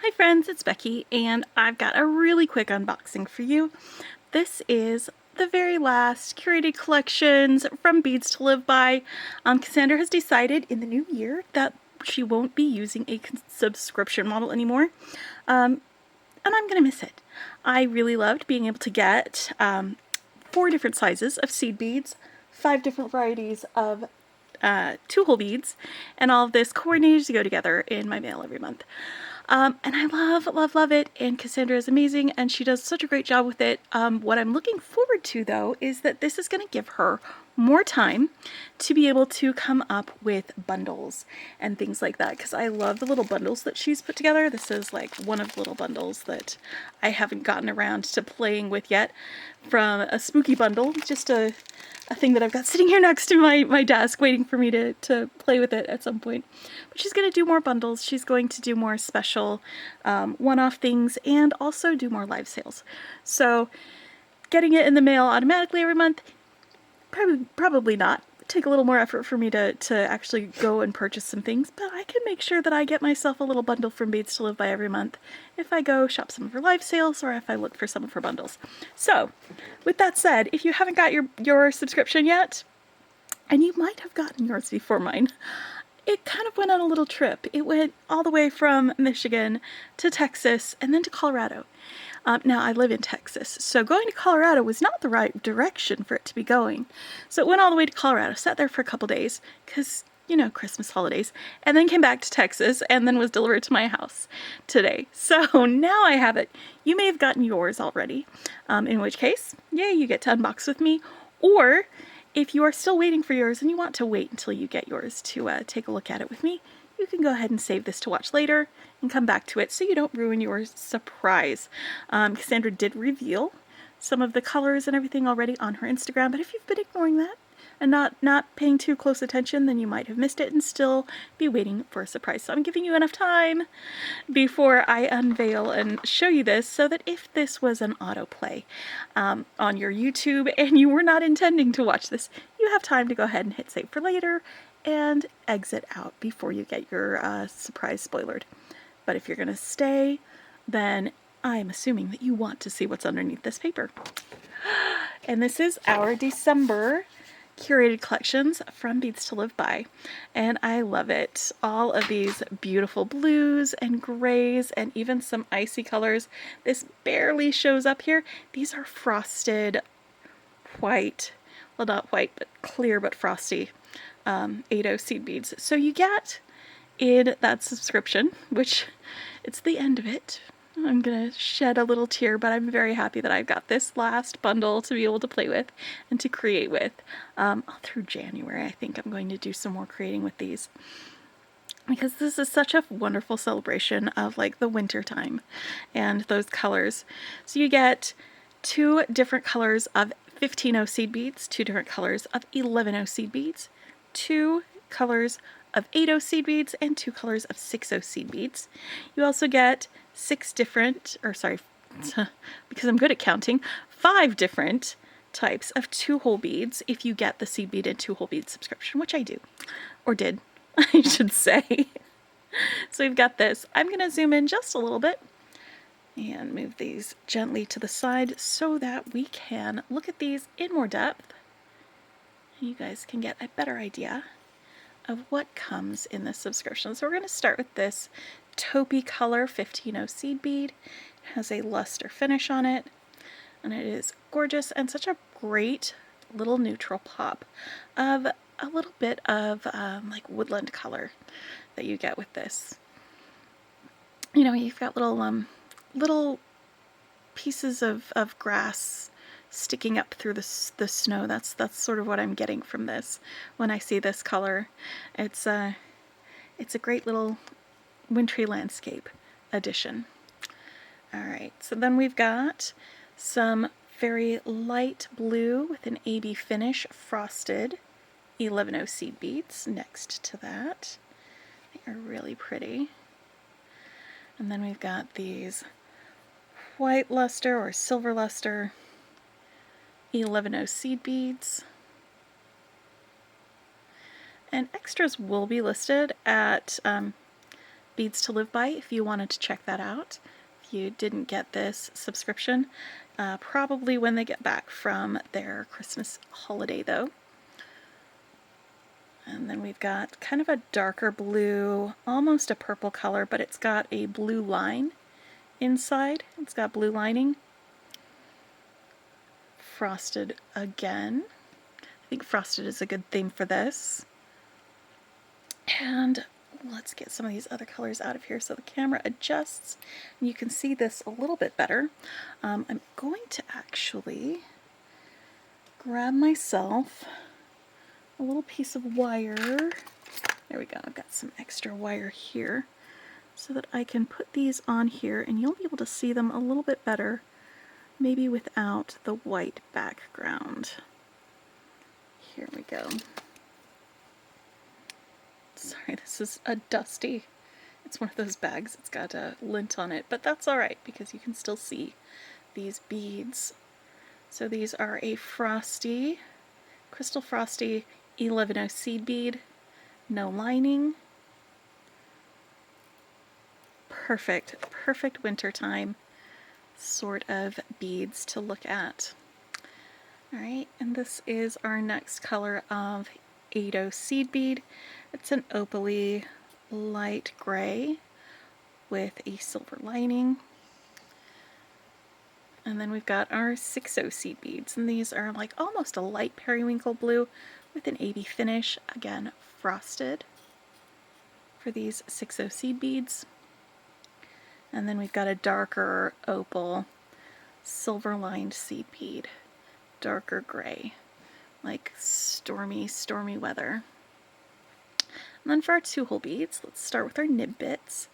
Hi friends, it's Becky, and I've got a really quick unboxing for you. This is the very last Curated Collections from Beads to Live By. Cassandra has decided in the new year that she won't be using a subscription model anymore, and I'm gonna miss it. I really loved being able to get 4 different sizes of seed beads, 5 different varieties of 2-hole beads, and all of this coordinated to go together in my mail every month. And I love it, and Cassandra is amazing, and she does such a great job with it. What I'm looking forward to, though, is that this is going to give her more time to be able to come up with bundles and things like that, because I love the little bundles that she's put together. This is like one of the little bundles that I haven't gotten around to playing with yet, from a spooky bundle, just a thing that I've got sitting here next to my desk waiting for me to play with it at some point. But she's going to do more bundles, she's going to do more special one-off things, and also do more live sales. So getting it in the mail automatically every month, probably not. Take a little more effort for me to actually go and purchase some things, but I can make sure that I get myself a little bundle from Beads to Live By every month if I go shop some of her live sales or if I look for some of her bundles. So, with that said, if you haven't got your subscription yet, and you might have gotten yours before mine, it kind of went on a little trip. It went all the way from Michigan to Texas and then to Colorado. Now, I live in Texas, so going to Colorado was not the right direction for it to be going. So it went all the way to Colorado, sat there for a couple days, because, you know, Christmas holidays, and then came back to Texas, and then was delivered to my house today. So now I have it. You may have gotten yours already, in which case, yay, you get to unbox with me. Or if you are still waiting for yours and you want to wait until you get yours to take a look at it with me, you can go ahead and save this to watch later and come back to it so you don't ruin your surprise. Cassandra did reveal some of the colors and everything already on her Instagram, but if you've been ignoring that and not paying too close attention, then you might have missed it and still be waiting for a surprise. So I'm giving you enough time before I unveil and show you this, so that if this was an autoplay on your YouTube and you were not intending to watch this, you have time to go ahead and hit save for later and exit out before you get your surprise spoilered. But if you're going to stay, then I'm assuming that you want to see what's underneath this paper. And this is our December Curated Collections from Beads to Live By, and I love it. All of these beautiful blues and grays and even some icy colors. This barely shows up here. These are frosted white, well, not white, but clear but frosty 8-0 seed beads. So you get in that subscription, which it's the end of it. I'm gonna shed a little tear, but I'm very happy that I've got this last bundle to be able to play with and to create with. All through January, I think I'm going to do some more creating with these, because this is such a wonderful celebration of like the winter time and those colors. So you get 2 different colors of 15-0 seed beads, 2 different colors of 11-0 seed beads, 2 colors of 8-0 seed beads, and 2 colors of 6-0 seed beads. You also get 6 different, or sorry, because I'm good at counting, 5 different types of 2-hole beads if you get the seed bead and 2-hole bead subscription, which I do, or did, I should say. So we've got this. I'm going to zoom in just a little bit and move these gently to the side so that we can look at these in more depth. You guys can get a better idea of what comes in this subscription. So we're going to start with this taupey color 15-0 seed bead. It has a luster finish on it, and it is gorgeous and such a great little neutral pop of a little bit of like woodland color that you get with this. You know, you've got little pieces of grass sticking up through the snow. That's sort of what I'm getting from this when I see this color. It's a great little wintry landscape addition. All right, so then we've got some very light blue with an AB finish frosted 11-0 seed beads next to that. They are really pretty. And then we've got these white luster or silver luster 11-0 seed beads. And extras will be listed at Beads to Live By if you wanted to check that out. If you didn't get this subscription, probably when they get back from their Christmas holiday though. And then we've got kind of a darker blue, almost a purple color, but it's got a blue line inside. It's got blue lining. Frosted again. I think frosted is a good theme for this. And let's get some of these other colors out of here so the camera adjusts and you can see this a little bit better. I'm going to actually grab myself a little piece of wire. There we go. I've got some extra wire here so that I can put these on here and you'll be able to see them a little bit better, maybe without the white background. Here we go. Sorry, this is a dusty. It's one of those bags. It's got a lint on it, but that's all right because you can still see these beads. So these are a frosty, crystal frosty 11-0 seed bead, no lining. Perfect, perfect wintertime sort of beads to look at. All right, and this is our next color of 8-0 seed bead. It's an opaly light gray with a silver lining. And then we've got our 6-0 seed beads, and these are like almost a light periwinkle blue with an 80 finish, again frosted for these 6-0 seed beads. And then we've got a darker opal silver lined seed bead, darker gray, like stormy weather. And then for our 2-hole beads, let's start with our nib bits.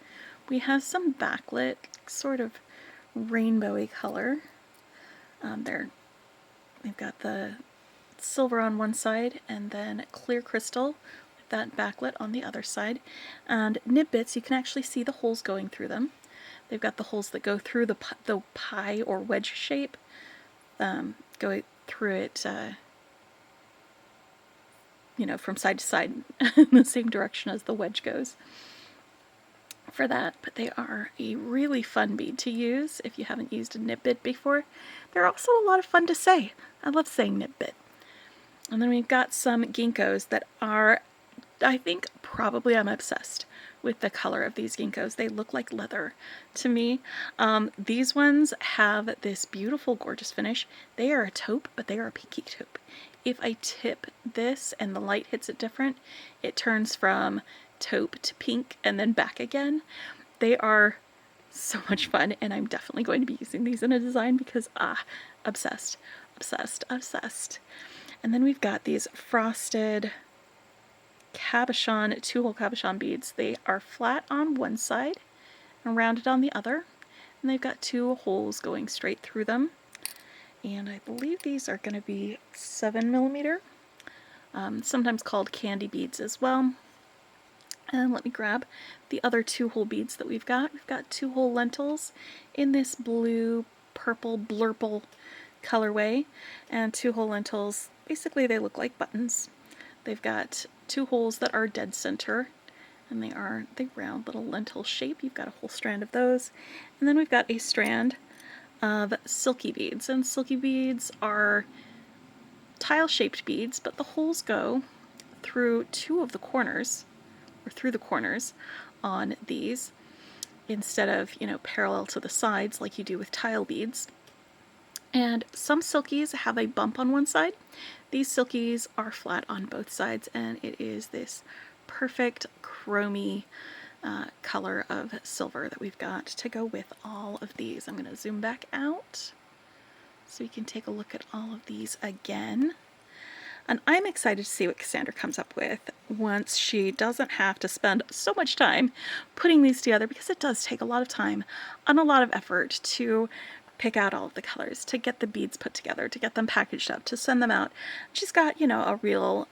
We have some backlit, sort of rainbowy color. We've got the silver on one side and then clear crystal with that backlit on the other side. And nib bits, you can actually see the holes going through them. They've got the holes that go through the pie or wedge shape, go through it, you know, from side to side in the same direction as the wedge goes for that. But they are a really fun bead to use if you haven't used a nib bit before. They're also a lot of fun to say. I love saying nib bit. And then we've got some ginkgos that are, I think probably I'm obsessed with the color of these ginkgos. They look like leather to me. These ones have this beautiful, gorgeous finish. They are a taupe, but they are a pinky taupe. If I tip this and the light hits it different, it turns from taupe to pink and then back again. They are so much fun, and I'm definitely going to be using these in a design because, obsessed, obsessed, obsessed. And then we've got these frosted cabochon, 2-hole cabochon beads. They are flat on one side and rounded on the other, and they've got 2 holes going straight through them. And I believe these are going to be 7mm, sometimes called candy beads as well. And let me grab the other 2-hole beads that we've got. We've got 2-hole lentils in this blue, purple, blurple colorway, and 2-hole lentils, basically they look like buttons. They've got 2 holes that are dead center, and they are the round little lentil shape. You've got a whole strand of those. And then we've got a strand of silky beads, and silky beads are tile-shaped beads, but the holes go through 2 of the corners, or through the corners on these, instead of, you know, parallel to the sides like you do with tile beads. And some silkies have a bump on one side. These silkies are flat on both sides, and it is this perfect chromy color of silver that we've got to go with all of these. I'm going to zoom back out so you can take a look at all of these again. And I'm excited to see what Cassandra comes up with once she doesn't have to spend so much time putting these together, because it does take a lot of time and a lot of effort to pick out all of the colors, to get the beads put together, to get them packaged up, to send them out. She's got, you know, a real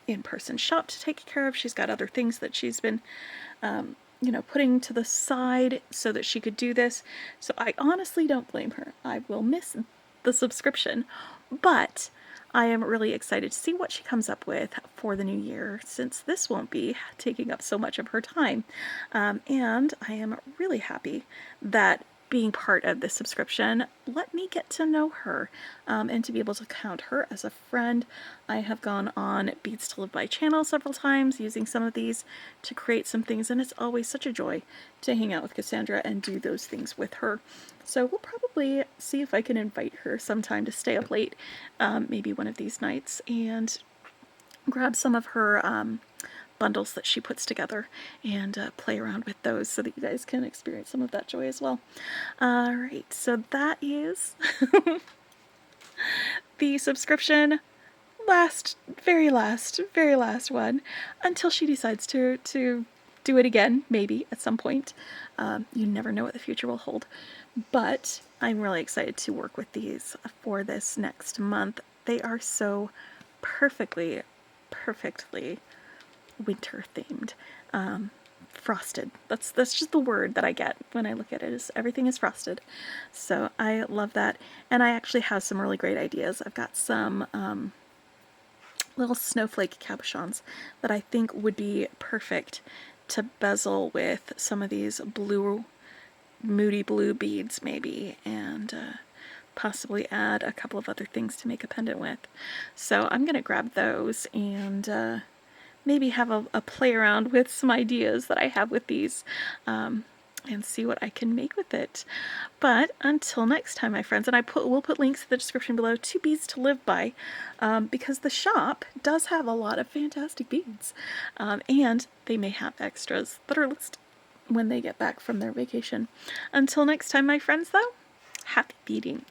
in-person shop to take care of. She's got other things that she's been, you know, putting to the side so that she could do this. So I honestly don't blame her. I will miss the subscription, but I am really excited to see what she comes up with for the new year, since this won't be taking up so much of her time. And I am really happy that being part of this subscription let me get to know her, and to be able to count her as a friend. I have gone on Beads to Live By channel several times using some of these to create some things, and it's always such a joy to hang out with Cassandra and do those things with her. So we'll probably see if I can invite her sometime to stay up late, maybe one of these nights, and grab some of her bundles that she puts together and play around with those so that you guys can experience some of that joy as well. Alright, so that is the subscription very last one, until she decides to do it again, maybe at some point. You never know what the future will hold, but I'm really excited to work with these for this next month. They are so perfectly winter themed. Frosted. That's just the word that I get when I look at it, is everything is frosted. So I love that. And I actually have some really great ideas. I've got some little snowflake cabochons that I think would be perfect to bezel with some of these blue, moody blue beads maybe, and possibly add a couple of other things to make a pendant with. So I'm going to grab those and maybe have a play around with some ideas that I have with these, and see what I can make with it. But until next time, my friends, and we'll put links in the description below to Beads to Live By, because the shop does have a lot of fantastic beads, and they may have extras that are listed when they get back from their vacation. Until next time, my friends, though, happy beading.